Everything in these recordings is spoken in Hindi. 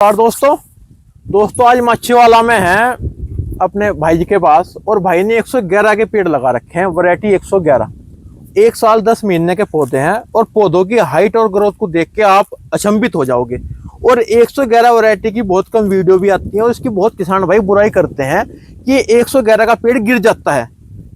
और दोस्तों आज माछीवाला में हैं अपने भाई जी के पास। और भाई ने 111 के पेड़ लगा रखे हैं, वैरायटी 111। 1 साल 10 महीने के पौधे हैं और पौधों की हाइट और ग्रोथ को देख के आप अचंभित हो जाओगे। और 111 वैरायटी की बहुत कम वीडियो भी आती है और इसकी बहुत किसान भाई बुराई करते हैं कि 111 का पेड़ गिर जाता है।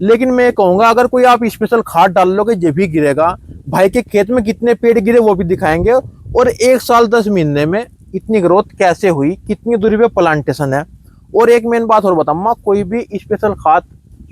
लेकिन मैं कहूँगा अगर कोई आप स्पेशल खाद डाल लोगे ये भी गिरेगा। भाई के खेत में कितने पेड़ गिरे वो भी दिखाएंगे और 1 साल 10 महीने में इतनी ग्रोथ कैसे हुई, कितनी दूरी पे प्लांटेशन है। और एक मेन बात और बताऊंगा, कोई भी स्पेशल खाद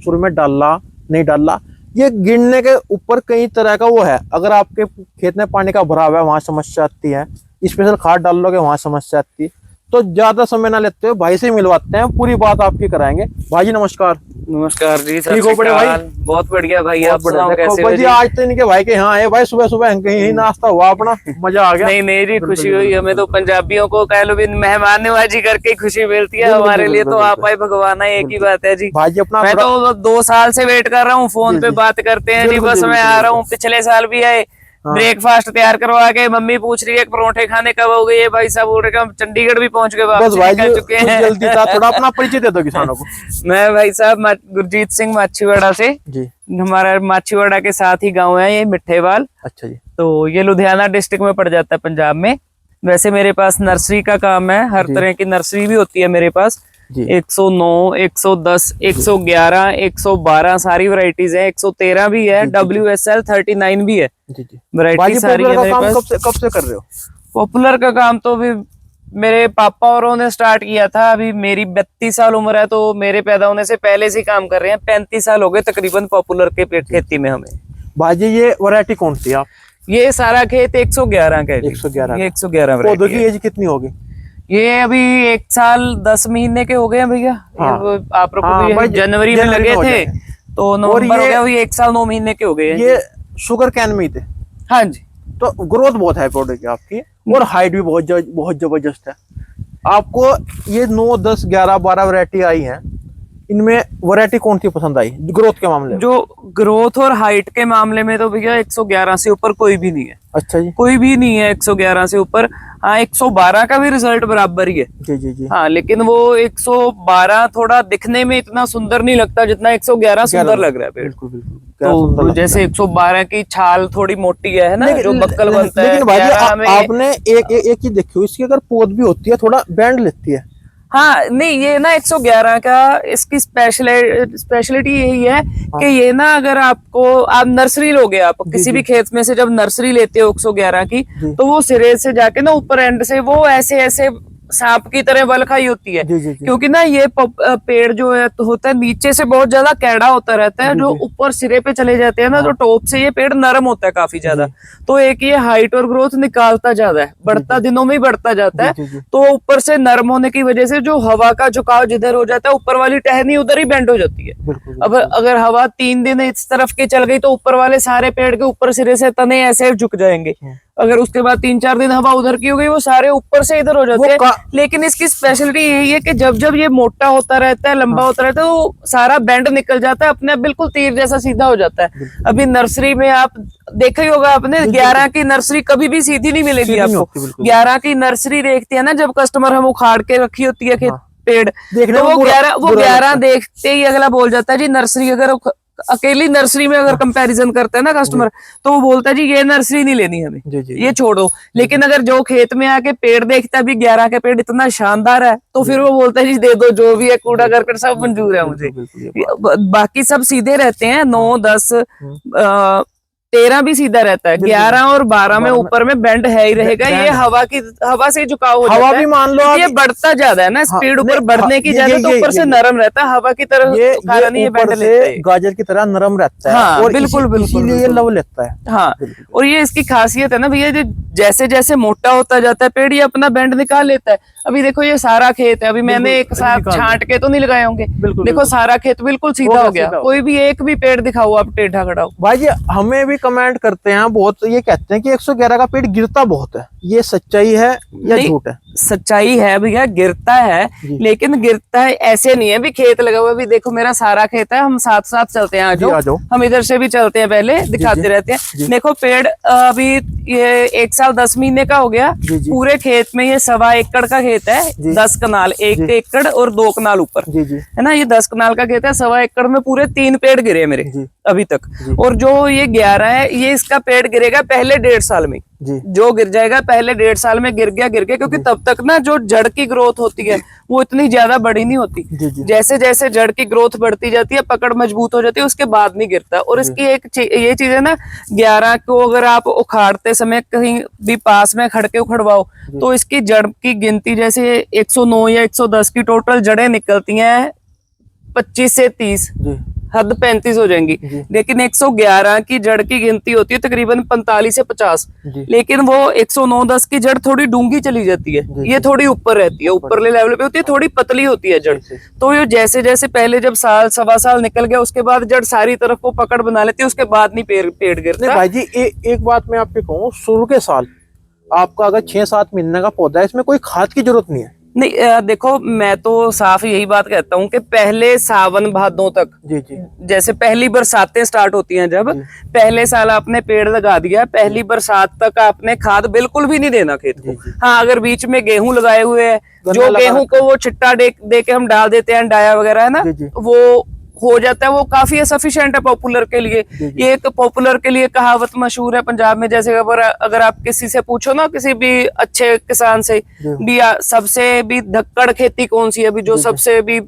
शुरू में डालना नहीं डालना, ये गिरने के ऊपर कई तरह का वो है। अगर आपके खेत में पानी का भराव है वहां समस्या आती है, स्पेशल खाद डाल लोगे वहां समस्या आती है। तो ज्यादा समय ना लेते हुए भाई से मिलवाते हैं, पूरी बात आपकी कराएंगे। भाई जी नमस्कार। नमस्कार जी। ठीक हो बड़े भाई? बहुत बढ़िया भाई। आप सुनाओ कैसे हो जी? आज तो इनके भाई के यहाँ आए भाई, सुबह सुबह कहीं नाश्ता हुआ अपना, मजा आ गया। नहीं जी, खुशी हुई हमें तो। पंजाबियों को कह लो भी मेहमान नवाजी करके खुशी मिलती है, हमारे लिए तो आप आए भगवान है, एक ही बात है जी। भाई जी अपना मैं तो 2 साल से वेट कर रहा हूँ, फोन पे बात करते हैं जी, बस मैं आ रहा हूँ। पिछले साल भी आए, ब्रेकफास्ट तैयार करवा के, मम्मी पूछ रही है परोठे खाने कब हो गए, भाई साहब बोल रहे हम चंडीगढ़ भी पहुंच गए, वापस निकल चुके हैं। जल्दी था, थोड़ा अपना परिचय दे दो किसानों को। मैं भाई साहब गुरजीत सिंह माछीवाड़ा से जी। हमारा माछीवाड़ा के साथ ही गांव है ये मिठेवाल। अच्छा जी। तो ये लुधियाना डिस्ट्रिक्ट में पड़ जाता है, पंजाब में। वैसे मेरे पास नर्सरी का काम है, हर तरह की नर्सरी भी होती है मेरे पास। 109, 110, 111, 112 सारी वैरायटीज है, 113 भी है, WSL 39 भी है। वैरायटी सारी है मेरे पास। कब से कर रहे हो पॉपुलर का काम? तो अभी मेरे पापा औरों ने स्टार्ट किया था। अभी मेरी 32 साल उम्र है, तो मेरे पैदा होने से पहले से काम कर रहे हैं। 35 साल हो गए तकरीबन पॉपुलर के पेड़ खेती में हमें। भाजी ये वैरायटी कौन सी आप? ये सारा खेत 111 का है। 111 पौधों की एज कितनी होगी? ये अभी 1 साल 10 महीने के हो गए हैं भैया। आप लोग जनवरी में लगे थे तो नवंबर हो गया, 1 साल 9 महीने के हो गए। ये शुगर कैन में ही थे? हाँ जी। तो ग्रोथ बहुत है पौधे की आपकी और हाइट भी बहुत जबरदस्त है। आपको ये 9, 10, 11, 12 वैरायटी आई है, इनमें वैरायटी कौन सी पसंद आई ग्रोथ के मामले में? जो ग्रोथ और हाइट के मामले में तो भैया 111 से ऊपर कोई भी नहीं है। अच्छा जी। कोई भी नहीं है 111 से ऊपर। हाँ, 112 का भी रिजल्ट बराबर ही है। जी। हाँ, लेकिन वो 112 थोड़ा दिखने में इतना सुंदर नहीं लगता जितना 111 सुंदर लग रहा है पेड़। बिल्कुल। तो जैसे 112 की छाल थोड़ी मोटी है ना, जो बक्कल बनता है। लेकिन भाई आपने एक चीज देखी हो, इसकी अगर पोद भी होती है थोड़ा बैंड लेती है। हाँ, नहीं ये ना 111 का इसकी स्पेशलिटी यही है कि ये ना अगर आप नर्सरी लोगे, आप किसी भी खेत में से जब नर्सरी लेते हो 111 की, तो वो सिरे से जाके ना ऊपर एंड से वो ऐसे सांप की तरह बल खाई होती है। क्योंकि ना ये पेड़ जो है तो होता है नीचे से बहुत ज्यादा कैड़ा होता रहता है, जो ऊपर सिरे पे चले जाते हैं ना, तो टॉप से ये पेड़ नरम होता है काफी ज्यादा। तो एक ये हाइट और ग्रोथ निकालता ज्यादा है, बढ़ता दिनों में ही बढ़ता जाता है। तो ऊपर से नरम होने की वजह से जो हवा का झुकाव जिधर हो जाता है, ऊपर वाली टहनी उधर ही बेंड हो जाती है। अब अगर हवा 3 दिन इस तरफ की चल गई तो ऊपर वाले सारे पेड़ के ऊपर सिरे से तने ऐसे झुक जाएंगे। अगर उसके बाद 3-4 दिन हवा उधर की हो गई, वो सारे ऊपर से इधर हो जाते हैं। लेकिन इसकी स्पेशलिटी यही है कि जब ये मोटा होता रहता है, लंबा होता रहता है, तो सारा बैंड निकल जाता है, अपने आप बिल्कुल तीर जैसा सीधा हो जाता है। अभी नर्सरी में आप देखा ही होगा आपने, 11 की नर्सरी कभी भी सीधी नहीं मिलेगी आपको। 11 की नर्सरी देखती है ना जब कस्टमर, हम उखाड़ के रखी होती है पेड़, तो वो 11 देखते ही अगला बोल जाता है जी नर्सरी। अगर अकेली नर्सरी में अगर कंपैरिजन करते हैं ना कस्टमर, तो वो बोलता है जी ये नर्सरी नहीं लेनी हमें, ये छोड़ो। लेकिन अगर जो खेत में आके पेड़ देखता है, अभी 11 के पेड़ इतना शानदार है, तो फिर वो बोलता है जी दे दो, जो भी है कूड़ा करकट सब मंजूर है मुझे। बाकी सब सीधे रहते हैं, 9, 10, 13 भी सीधा रहता है। 11 और 12 में ऊपर में बेंड है ही रहेगा। ये हवा से झुकाव हो जाता है। हवा भी मान लो ये बढ़ता ज्यादा है ना, स्पीड ऊपर बढ़ने की ज्यादा, तो ऊपर से नरम रहता है, हवा की तरह कारण ये बेंड लेता है, गाजर की तरह नरम रहता है। हाँ, और बिल्कुल इसीलिए लव लेता है। हाँ, और ये इसकी खासियत है ना भैया, जैसे जैसे मोटा होता जाता है पेड़, ये अपना बेंड निकाल लेता है। अभी देखो ये सारा खेत है, अभी मैंने एक साथ छांट के तो नहीं लगाए होंगे, देखो सारा खेत बिल्कुल सीधा हो गया। कोई भी एक भी पेड़ दिखाओ आप टेढ़ा खड़ा हो। भाई जी हमें भी कमेंट करते हैं बहुत, ये कहते हैं कि 111 का पेड़ गिरता बहुत है, ये सच्चाई है या झूठ है? सच्चाई है भैया, गिरता है, लेकिन गिरता है ऐसे नहीं है भी खेत लगा हुआ है। भी देखो मेरा सारा खेत है, हम साथ साथ चलते हैं, आ जाओ, हम इधर से भी चलते हैं, पहले दिखाते रहते हैं। देखो पेड़ अभी ये 1 साल 10 महीने का हो गया। पूरे खेत में ये 1.25 एकड़ का खेत है, 10 कनाल, 1 एकड़ और 2 कनाल ऊपर, है ना। ये 10 कनाल का खेत है, 1.25 एकड़ में पूरे 3 पेड़ गिरे मेरे अभी तक। और जो ये 11 है, ये इसका पेड़ गिरेगा पहले 1.5 साल में, जो गिर जाएगा पहले 1.5 साल में गिर गया, क्योंकि तब तक ना जो जड़ की ग्रोथ होती है वो इतनी ज्यादा बड़ी नहीं होती। जैसे जैसे जड़ की ग्रोथ बढ़ती जाती है, पकड़ मजबूत हो जाती है, उसके बाद नहीं गिरता। और इसकी एक ये चीज है ना, 11 को अगर आप उखाड़ते समय कहीं भी पास में खड़ के उखड़वाओ तो इसकी जड़ की गिनती जैसे 109 या 110 की टोटल जड़ें निकलती हैं, 25 से 30, हद 35 हो जाएंगी। लेकिन 111 की जड़ की गिनती होती है तकरीबन 45 से 50, लेकिन वो 109-10 की जड़ थोड़ी डूंगी चली जाती है, ये थोड़ी ऊपर रहती है, ऊपरले लेवल पे होती है, थोड़ी पतली होती है जड़। तो ये जैसे जैसे पहले जब साल 1.25 साल निकल गया, उसके बाद जड़ सारी तरफ को पकड़ बना लेती है, उसके बाद नहीं पेड़ गिरता। भाई जी एक बात मैं आपको कहूँ, शुरू के साल आपका अगर 6-7 महीने का पौधा है, इसमें कोई खाद की जरूरत नहीं है। नहीं, देखो मैं तो साफ यही बात कहता हूँ कि पहले सावन भादों तक, जैसे पहली बरसातें स्टार्ट होती हैं, जब पहले साल आपने पेड़ लगा दिया, पहली बरसात तक आपने खाद बिल्कुल भी नहीं देना खेत को। हाँ, अगर बीच में गेहूं लगाए हुए हैं, जो गेहूं को वो चिट्टा दे के हम डाल देते हैं, डाया वगैरह है ना, वो हो जाता है, वो काफी सफिशिएंट है पॉपुलर के लिए। ये एक पॉपुलर के लिए कहावत मशहूर है पंजाब में, जैसे अगर आप किसी से पूछो ना, किसी भी अच्छे किसान से भी, सबसे भी धक्कड़ खेती कौन सी है, अभी जो सबसे भी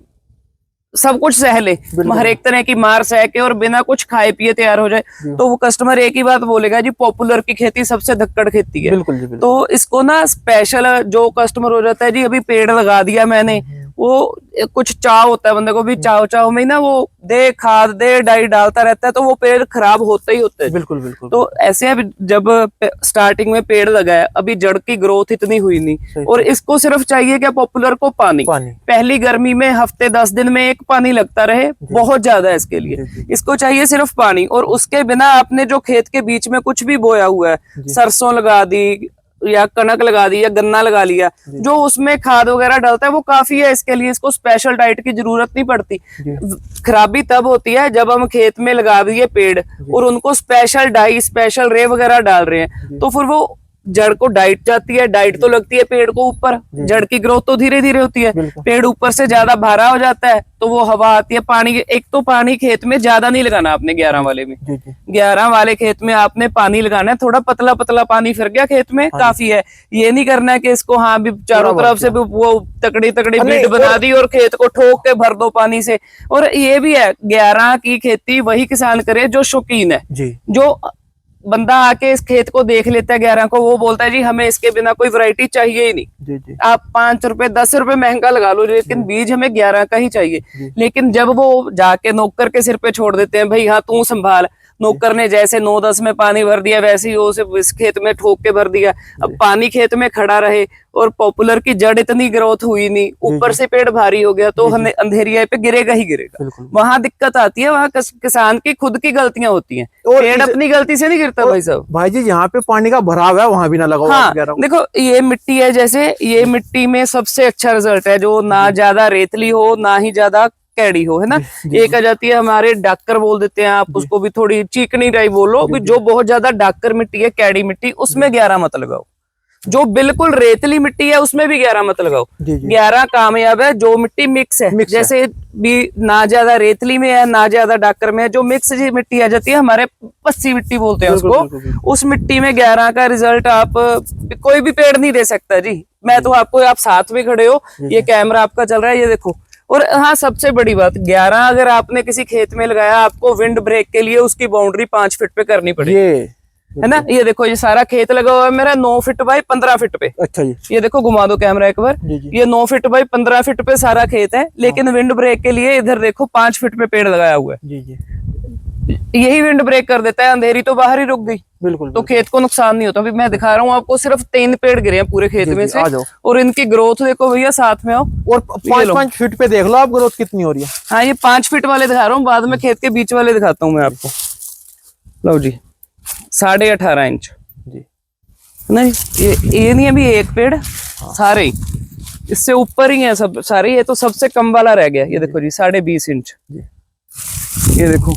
सब कुछ सह ले, हर एक तरह की मार सह के और बिना कुछ खाए पिए तैयार हो जाए, तो वो कस्टमर एक ही बात बोलेगा जी, पॉपुलर की खेती सबसे धक्कड़ खेती है। बिल्कुल। तो इसको ना स्पेशल जो कस्टमर हो जाता है जी, अभी पेड़ लगा दिया मैंने, वो कुछ चाव होता है बंदे को भी, चाव में ना वो दे खाद दे डाई डालता रहता है, तो वो पेड़ खराब होता ही होता है। बिल्कुल। तो ऐसे अब जब स्टार्टिंग में पेड़ लगाया, अभी जड़ की ग्रोथ इतनी हुई नहीं, और इसको सिर्फ चाहिए क्या, पॉपुलर को पानी। पहली गर्मी में हफ्ते 10 दिन में एक पानी लगता रहे, बहुत ज्यादा है इसके लिए। इसको चाहिए सिर्फ पानी, और उसके बिना आपने जो खेत के बीच में कुछ भी बोया हुआ है, सरसों लगा दी या कनक लगा दी या गन्ना लगा लिया, जो उसमें खाद वगैरह डालता है वो काफी है इसके लिए, इसको स्पेशल डाइट की जरूरत नहीं पड़ती। खराबी तब होती है जब हम खेत में लगा दिए पेड़ और उनको स्पेशल डाई, स्पेशल रे वगैरह डाल रहे हैं, तो फिर वो जड़ को डाइट जाती है, डाइट तो लगती है पेड़ को ऊपर, जड़ की ग्रोथ तो धीरे धीरे होती है, पेड़ ऊपर से ज्यादा भारा हो जाता है, तो वो हवा आती है, पानी, एक तो पानी खेत में ज्यादा नहीं लगाना आपने 11 वाले में, 11 वाले खेत में आपने पानी लगाना है थोड़ा पतला पतला पानी, फिर गया खेत में काफी है। ये नहीं करना है कि इसको हाँ भी चारों तरफ से भी वो तकड़ी बीट बना दी और खेत को ठोक के भर दो पानी से। और ये भी है, 11 की खेती वही किसान करे जो शौकीन है, जो बंदा आके इस खेत को देख लेता है 11 को, वो बोलता है जी हमें इसके बिना कोई वैरायटी चाहिए ही नहीं। आप 5 रुपए 10 रुपए महंगा लगा लो, लेकिन बीज हमें 11 का ही चाहिए। लेकिन जब वो जाके नौकर के सिर पे छोड़ देते हैं, भाई हाँ तू संभाल, नौकर ने जैसे 9-10 में पानी भर दिया, वैसे ही उसे इस खेत में ठोक के भर दिया। अब पानी खेत में खड़ा रहे और पॉपुलर की जड़ इतनी ग्रोथ हुई नहीं, ऊपर से पेड़ भारी हो गया, तो अंधेरिया पे गिरेगा ही गिरेगा। वहां दिक्कत आती है, वहां किसान की खुद की गलतियां होती हैं, पेड़ अपनी गलती से नहीं गिरता भाई साहब। भाई जी यहाँ पे पानी का भराव है, वहां भी ना लगाओ। हाँ, देखो ये मिट्टी है, जैसे ये मिट्टी में सबसे अच्छा रिजल्ट है जो ना ज्यादा रेतली हो ना ही ज्यादा कैडी हो, है ना। एक आ जाती है हमारे डाकर बोल देते हैं, आप उसको भी थोड़ी चिकनी टाइप बोलो, जो बहुत ज्यादा डाकर मिट्टी है, कैडी मिट्टी, उसमें 11 मत लगाओ। जो बिल्कुल रेतली मिट्टी है उसमें भी 11 मत लगाओ। 11 कामयाब है। जो मिट्टी मिक्स है, जैसे भी ना ज्यादा रेतली में है ना ज्यादा डाकर में है, जो मिक्स जी मिट्टी आ जाती है, हमारे पस्सी मिट्टी बोलते हैं उसको, उस मिट्टी में 11 का रिजल्ट आप कोई भी पेड़ नहीं दे सकता जी। मैं तो आपको, आप साथ में खड़े हो, ये कैमरा आपका चल रहा है, ये देखो। और हाँ, सबसे बड़ी बात, 11 अगर आपने किसी खेत में लगाया, आपको विंड ब्रेक के लिए उसकी बाउंड्री 5 फीट पे करनी पड़ेगी, है ना। ये देखो, ये सारा खेत लगा हुआ है मेरा 9 फीट बाई 15 फीट पे। अच्छा जी, ये देखो, घुमा दो कैमरा एक बार। ये 9 फीट बाई 15 फीट पे सारा खेत है, लेकिन विंड ब्रेक के लिए इधर देखो 5 फीट पे पेड़ लगाया हुआ है। यही विंड ब्रेक कर देता है, अंधेरी तो बाहर ही रुक गई, बिल्कुल, तो खेत को नुकसान नहीं होता। अभी मैं दिखा रहा हूँ आपको, सिर्फ 3 पेड़ गिरे हैं पूरे खेत में से, और इनकी ग्रोथ देखो भैया, साथ में आओ, और 5-5 फीट पे देख लो आप ग्रोथ कितनी हो रही है। हाँ, ये 5 फीट वाले दिखा रहा हूँ, बाद में खेत के बीच वाले दिखाता हूँ मैं आपको। लो जी, 18.5 इंच जी, नहीं ये नहीं, अभी एक पेड़ सारे ही इससे ऊपर ही है सब सारे। ये तो सबसे कम वाला रह गया। ये देखो जी 20.5 इंच। ये देखो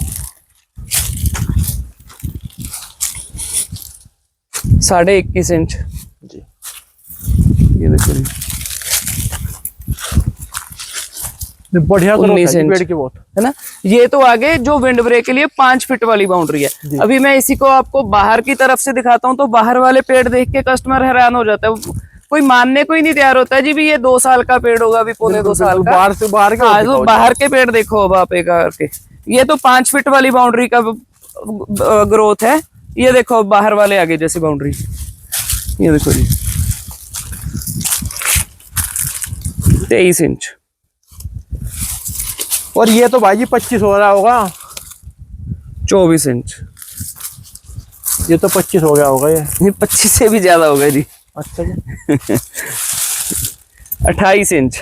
21.5 इंच जी। ये देखो जी बढ़िया ग्रोथ 19 है इंच पेड़ की बहुत, है ना। ये तो आगे जो विंड ब्रेक के लिए 5 फीट वाली बाउंड्री है। अभी मैं इसी को आपको बाहर की तरफ से दिखाता हूँ, तो बाहर वाले पेड़ देख के कस्टमर हैरान हो जाता है, कोई मानने को ही नहीं तैयार होता है जी भी ये 2 साल का पेड़ होगा, अभी पौने 2 साल का। बाहर से बाहर हाँ, तो बाहर के पेड़ देखो अब आप एक करके। ये तो 5 फीट वाली बाउंड्री का ग्रोथ है। ये देखो बाहर वाले आगे जैसी बाउंड्री, ये देखो जी 23 इंच। और ये तो भाई जी 25 हो रहा होगा, 24 इंच। ये तो 25 हो गया होगा ये 25 से भी ज्यादा होगा जी। अच्छा जी 28 इंच।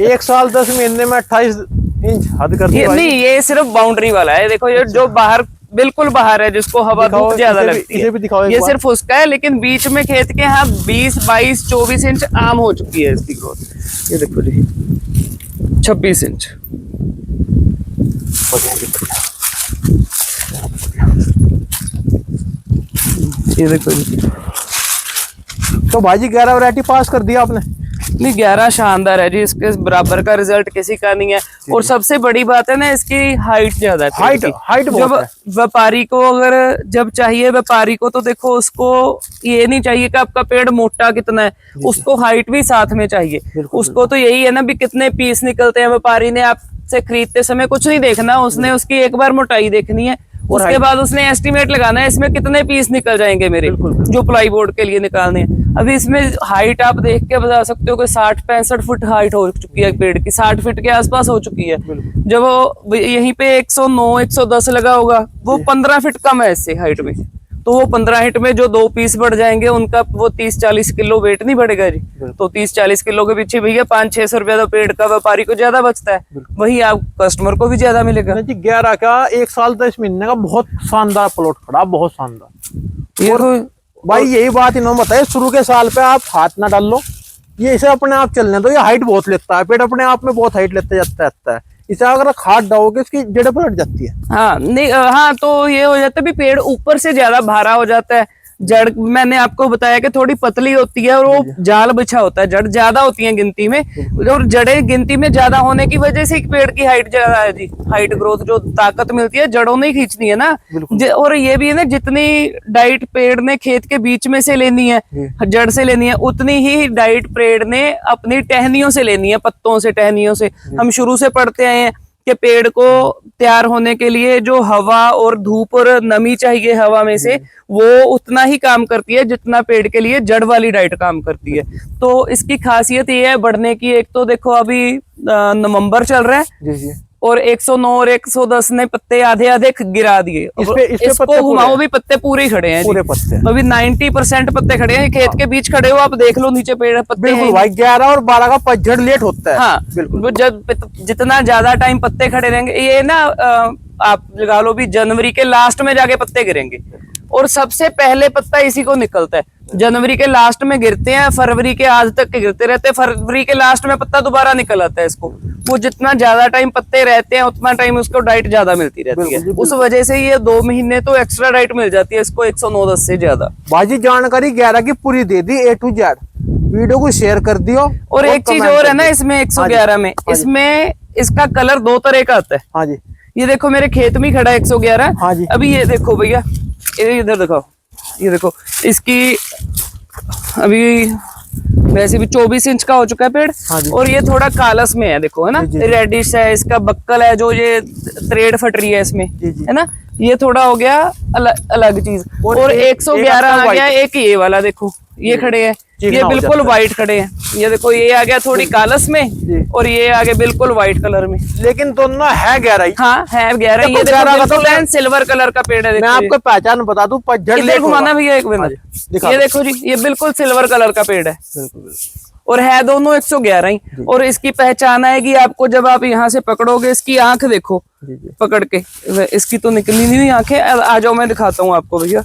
1 साल 10 महीने में 28 इंच हद कर दी ये भाई। नहीं, ये सिर्फ बाउंड्री वाला है। देखो ये जो बाहर बिल्कुल बाहर है, जिसको हवा धूप ज्यादा लगती है, इसे भी दिखाओ एक ये बार। सिर्फ उसका है। लेकिन बीच में खेत के यहाँ 20, 22, 24 इंच आम हो चुकी है इसकी ग्रोथ। ये देखो जी 26 इंच। ये देखो जी, तो भाई 11 वैरायटी पास कर दिया आपने। नहीं 11 शानदार है जी, इसके बराबर का रिजल्ट किसी का नहीं है। और सबसे बड़ी बात है ना, इसकी हाइट ज्यादा है। हाइट जब बहुत है। व्यापारी को अगर जब चाहिए व्यापारी को, तो देखो उसको ये नहीं चाहिए कि आपका पेड़ मोटा कितना है, उसको हाइट भी साथ में चाहिए। उसको तो यही है ना भी कितने पीस निकलते हैं। व्यापारी ने आपसे खरीदते समय कुछ नहीं देखना, उसने उसकी एक बार मोटाई देखनी है, उसके बाद उसने एस्टिमेट लगाना है इसमें कितने पीस निकल जाएंगे मेरे, जो प्लाई बोर्ड के लिए निकालने हैं। अभी इसमें हाइट आप देख के बता सकते हो कि 60-65 फुट हाइट हो चुकी है पेड़ की, 60 फीट के आसपास हो चुकी है। जब वो यहीं पे 109, 110 लगा होगा, वो 15 फीट कम है इससे हाइट में। तो वो 15 फीट में जो 2 पीस बढ़ जाएंगे, उनका वो 30-40 किलो वेट नहीं बढ़ेगा जी। तो 30-40 किलो के पीछे भैया 500-600 रुपया तो पेड़ का व्यापारी को ज्यादा बचता है, वही आप कस्टमर को भी ज्यादा मिलेगा जी। 11 का 1 साल 10 महीने का बहुत शानदार प्लॉट खड़ा, बहुत शानदार। ये और भाई यही बात इन्होंने बताया, शुरू के साल पे आप हाथ ना डाल लो, ये इसे अपने आप चलने दो। ये हाइट बहुत लेता है, पेड़ अपने आप में बहुत हाइट लेते जाता रहता है। इसे अगर खाद डालोगे इसकी जड़ें पलट जाती है। हाँ नहीं, हाँ तो ये हो जाता है भी पेड़ ऊपर से ज्यादा भारा हो जाता है। जड़ मैंने आपको बताया कि थोड़ी पतली होती है और वो जाल बिछा होता है, जड़ ज्यादा होती है गिनती में, और जड़ें गिनती में ज्यादा होने की वजह से पेड़ की हाइट ज्यादा है जी। हाइट ग्रोथ जो ताकत मिलती है जड़ों ने खींचनी है ना। और ये भी है ना, जितनी डाइट पेड़ ने खेत के बीच में से लेनी है, जड़ से लेनी है, उतनी ही डाइट पेड़ ने अपनी टहनियों से लेनी है, पत्तों से, टहनियों से। हम शुरू से पढ़ते आए हैं कि पेड़ को तैयार होने के लिए जो हवा और धूप और नमी चाहिए हवा में से, वो उतना ही काम करती है जितना पेड़ के लिए जड़ वाली डाइट काम करती है। तो इसकी खासियत ये है बढ़ने की। एक तो देखो अभी नवंबर चल रहा है जी जी, और 109 और 110 ने पत्ते आधे आधे गिरा दिए। इसको घुमाओ भी पत्ते पूरे ही खड़े हैं, पूरे पत्ते। अभी 90% पत्ते खड़े हैं। खेत के बीच खड़े हो आप, देख लो नीचे पेड़ पत्ते हैं। भाई 11 और 12 का पतझड़ लेट होता है। हाँ बिल्कुल, जब जितना ज्यादा टाइम पत्ते खड़े रहेंगे, ये ना आप लगा लो भी जनवरी के लास्ट में जाके पत्ते गिरेंगे, और सबसे पहले पत्ता इसी को निकलता है। जनवरी के लास्ट में गिरते हैं, फरवरी के आज तक के गिरते रहते हैं, फरवरी के लास्ट में पत्ता दोबारा निकल आता है इसको। वो जितना ज्यादा टाइम पत्ते रहते हैं उतना टाइम उसको डाइट ज्यादा मिलती रहती है। उस वजह से ये 2 महीने तो एक्स्ट्रा डाइट मिल जाती है इसको 109-10 से ज्यादा। बाजी जानकारी 11 की पूरी दे दी A to Z, वीडियो को शेयर कर दियो। और एक चीज और है ना इसमें 111 में, इसमें इसका कलर 2 तरह का आता है। हाँ जी, ये देखो मेरे खेत में खड़ा है 111। हाँ जी। अभी ये देखो भैया, इधर दिखाओ, ये देखो इसकी अभी वैसे भी 24 इंच का हो चुका है पेड़। हाँ जी। और ये थोड़ा कालस में है, देखो है ना, रेडिश है, इसका बक्कल है, जो ये त्रेड फट रही है इसमें, है ना, ये थोड़ा हो गया अलग चीज। और 111 आ गया। एक ये वाला देखो, ये खड़े हैं, ये बिल्कुल व्हाइट खड़े हैं। ये देखो ये आ गया थोड़ी कालस में, और ये आ गया बिल्कुल व्हाइट कलर में। लेकिन दोनों है 11। हाँ है 11। ये देखो सिल्वर कलर का पेड़ है। मैं आपको पहचान बता दूं, पतझड़ लेट घुमाना भैया एक मिनट। ये देखो जी, ये बिल्कुल सिल्वर कलर का पेड़ है, और है दोनों 111 ही। और इसकी पहचान आएगी आपको जब आप यहाँ से पकड़ोगे। इसकी आंख देखो पकड़ के, इसकी तो निकली नहीं हुई आंखें। आ जाओ मैं दिखाता हूँ आपको भैया।